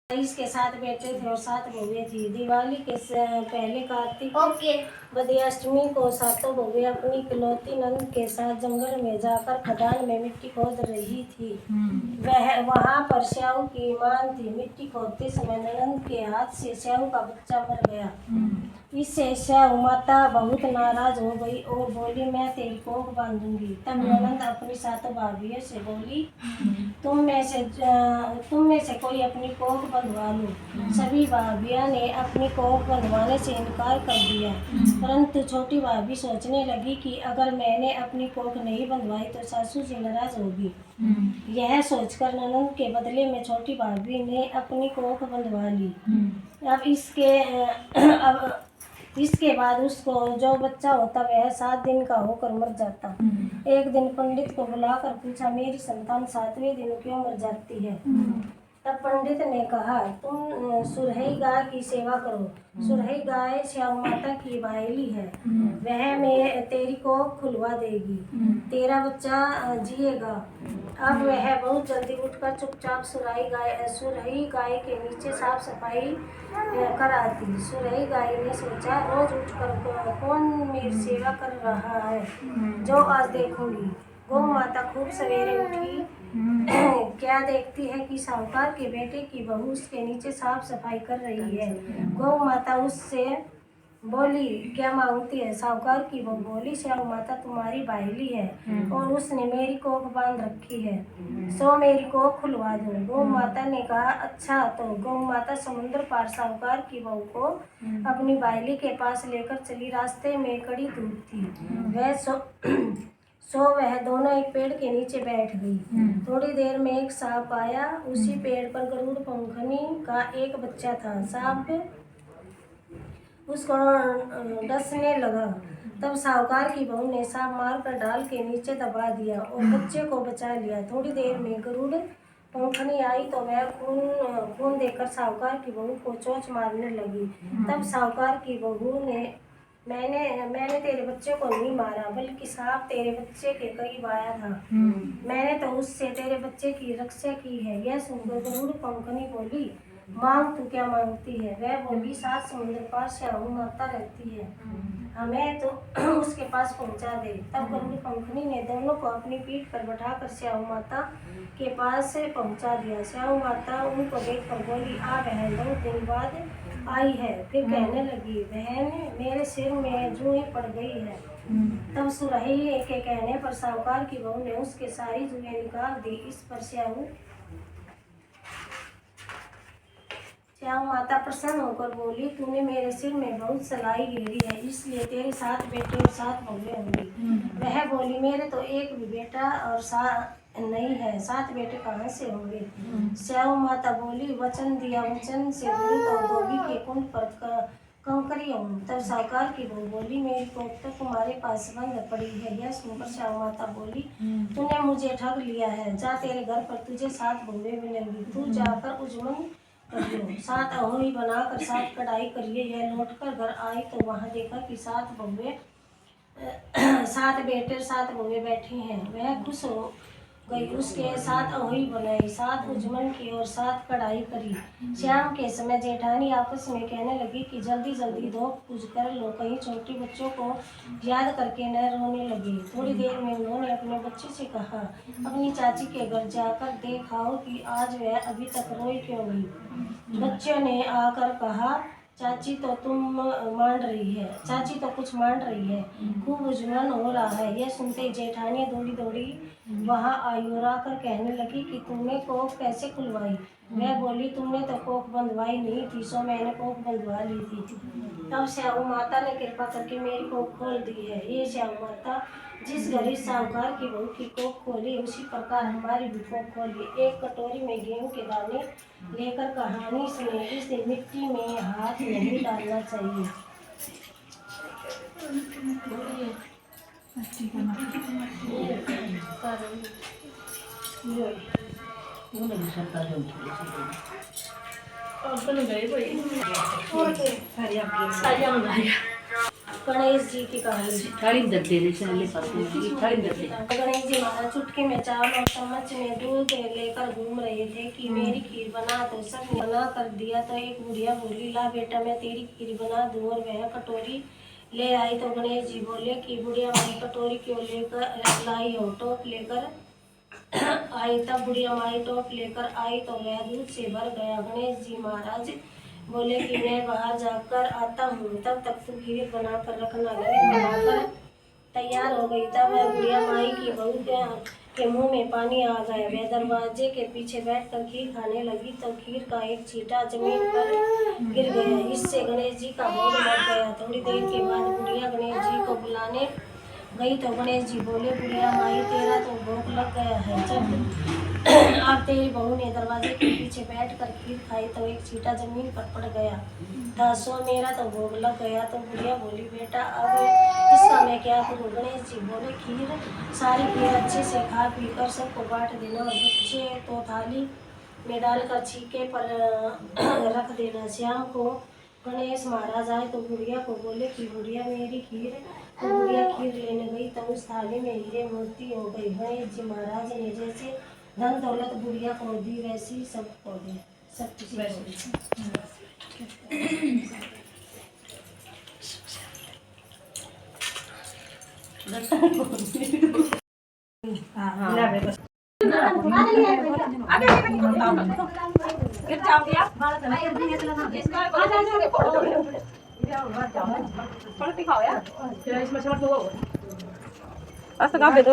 इसके 7 बेटे थे और 7 बहुएं थी। दिवाली के पहले कार्तिक बदी अष्टमी को सातों बहुएं अपनी इकलौती नंद के साथ जंगल में जाकर खदान में मिट्टी खोद रही थी। वह वहां पर स्याऊ की ईमान थी। मिट्टी खोदते समय नंद के हाथ से स्याऊ का बच्चा मर गया। इससे स्याऊ माता बहुत नाराज हो गई और बोली, मैं तेरी कोख बांधूंगी। तब ननद अपनी 7 भाभियों से बोली, तुम में से कोई अपनी कोख बंधवा लो। सभी भाभियों ने अपनी कोख बंधवाने से इनकार कर दिया, परंतु छोटी भाभी सोचने लगी कि अगर मैंने अपनी कोख नहीं बंधवाई तो सासू जी नाराज होगी। यह सोचकर ननद के बदले में छोटी भाभी ने अपनी कोख बंधवा ली। अब इसके बाद उसको जो बच्चा होता वह 7 दिन का होकर मर जाता। एक दिन पंडित को बुलाकर पूछा, मेरी संतान 7वें दिन क्यों मर जाती है? तब पंडित ने कहा, तुम सुरही गाय की सेवा करो। सुरही गाय स्याऊ माता की बायली है, वह में तेरी को खुलवा देगी, तेरा बच्चा जिएगा। अब वह बहुत जल्दी उठकर चुपचाप सुरही गाय के नीचे साफ सफाई कर आती। सुरही गाय ने सोचा, रोज उठकर कौन मेरी सेवा कर रहा है, जो आज देखूंगी। गौ माता खूब सवेरे उठी, क्या देखती है कि साहूकार के बेटे की बहू उसके नीचे साफ सफाई कर रही है। गौ माता उससे बोली, क्या मांगती है? साहूकार की बहू बोली, स्याऊ माता तुम्हारी बायली है और उसने मेरी कोख बांध रखी है, सो मेरी कोख खुलवा दो। गौ माता ने कहा, अच्छा। तो गौ माता समुद्र पार साहूकार की बहू को अपनी बायली के पास लेकर चली। रास्ते में कड़ी धूप थी, वह दोनों एक पेड़ के नीचे बैठ गई। थोड़ी देर में एक सांप आया। उसी पेड़ पर गरुड़ पंखनी का एक बच्चा था। सांप उसको डसने लगा। तब साहूकार की बहू ने सांप मारकर डाल के नीचे दबा दिया और बच्चे को बचा लिया। थोड़ी देर में गरुड़ पंखनी आई तो वह खून देकर साहूकार की बहू को चोंच मारने लगी। तब साहूकार की बहू ने, मैंने तेरे बच्चे को नहीं मारा, बल्कि सांप तेरे बच्चे के करीब आया था। मैंने तो उससे तेरे बच्चे की रक्षा की है। यह सुनकर गरुड़ पंखनी बोली, मांग, तू क्या मांगती है? वह बोली, 7 समुद्र पार स्याऊ माता रहती है, हमें तो उसके पास पहुंचा दे। तब गरुड़ पंखनी ने दोनों को अपनी पीठ पर बैठाकर स्याऊ माता के पास पहुंचा दिया। स्याऊ माता उनको देखकर बोली, आ बहन, बहुत दिन बाद आई है। फिर कहने लगी, बहन मेरे सिर में जूएं पड़ गई है। तब सुरही के कहने पर साहूकार की बहू ने उसके सारी जूएं निकाल दी। इस पर स्याऊ माता प्रसन्न होकर बोली, तूने मेरे सिर में बहुत सलाई घेरी है, इसलिए तेरे 7 बेटे और 7 बहुएं होंगी। वह बोली, मेरे तो एक भी बेटा और नहीं है, 7 बेटे कहाँ से होंगे? स्याऊ माता बोली, वचन दिया, वचन से दूरी तो धोबी के कुंड पर कंकरी हूँ। तब साहूकार की बहू बोली, मेरी कोख तो तुम्हारे पास बंद पड़ी है। यह सुनकर स्याऊ माता बोली, तूने मुझे ठग लिया है, जा, तेरे घर पर तुझे 7 बहुएं मिलेंगी, तू जाकर उजमन करियो, 7 अहोई बनाकर 7 कढ़ाई करिए। यह लौटकर घर आई तो वहां देखा कि 7 बहुएं 7 बेटे और 7 बहुएं बैठी हैं। वह खुश हो गई, उसके 7 अहोई बनाई, 7 उजमन की और 7 कढ़ाई करी। शाम के समय जेठानी आपस में कहने लगी कि जल्दी जल्दी धो पूज कर लो, कहीं छोटी बच्चों को याद करके न रोने लगे। थोड़ी देर में उन्होंने अपने बच्चे से कहा, अपनी चाची के घर जाकर देखाओ कि आज वह अभी तक रोई क्यों नहीं। बच्चों ने आकर कहा, चाची तो कुछ मान रही है, खूब उजमन हो रहा है। यह सुनते जेठानी दौड़ी दौड़ी वहां आई और आकर कहने लगी कि तुमने कोख कैसे खुलवाई? वह बोली, तुमने तो कोख बंधवाई नहीं थी, सो मैंने कोख बंधवा ली थी। तब स्याऊ माता ने कृपा करके मेरी कोख खोल दी है। ये स्याऊ माता जिस गरीब साहूकार की बहू की कोख खोली, उसी प्रकार हमारी भी कोख खोली। एक कटोरी में गेहूं के दाने लेकर कहानी सुने, इसे मिट्टी में हाथ नहीं डालना चाहिए। गणेश जी की कहानी। थाली में दे दे चले पास में थाली में दे। गणेश जी महाराज चुटकी में चावल और चम्मच में दूध लेकर घूम रहे थे कि मेरी खीर बना। तो सब मना कर दिया। तो एक बुढ़िया बोली, ला बेटा मैं तेरी खीर बना दूं। और वह कटोरी ले आई। तो गणेश जी बोले कि बुढ़िया माई कटोरी क्यों लेकर लाई हो? टोप लेकर आई। तब बुढ़िया माई टोप लेकर आई तो वह दूध से भर गया। गणेश जी महाराज बोले कि मैं बाहर जाकर आता हूँ, तब तक तू खीर बना कर रखना। खीर बनाकर तैयार हो गई। तब वह बुढ़िया माई की बहू के मुंह में पानी आ गया। वह दरवाजे के पीछे बैठकर खीर खाने लगी तो खीर का एक छींटा जमीन पर गिर गया। इससे गणेश जी का भोग लग गया। थोड़ी देर के बाद बुढ़िया गणेश जी को बुलाने गई तो गणेश जी बोले, बुढ़िया माई तेरा तो भोग लग गया है। जब अब तेरी बहू ने दरवाजे के पीछे बैठकर खीर खाई तो एक छींटा जमीन पर पड़ गया था, सो मेरा तो भोग लग गया। तो बुढ़िया बोली, बेटा अब इसका मैं क्या करूं? गणेश जी बोले, सारी खीर अच्छे से खा पी कर सबको बांट देना और बच्चे तो थाली में डालकर छीके पर रख देना। शाम को गणेश महाराज आए तो बुढ़िया को बोले कि बुढ़िया मेरी खीर। तो बुढ़िया खीर लेने गई तो उस थाली में हीरे मोती हो गई। गणेश जी महाराज ने जैसे धन दौलत बुढ़िया को दी वैसी सबको दी, सब किसी को Asa gabi to.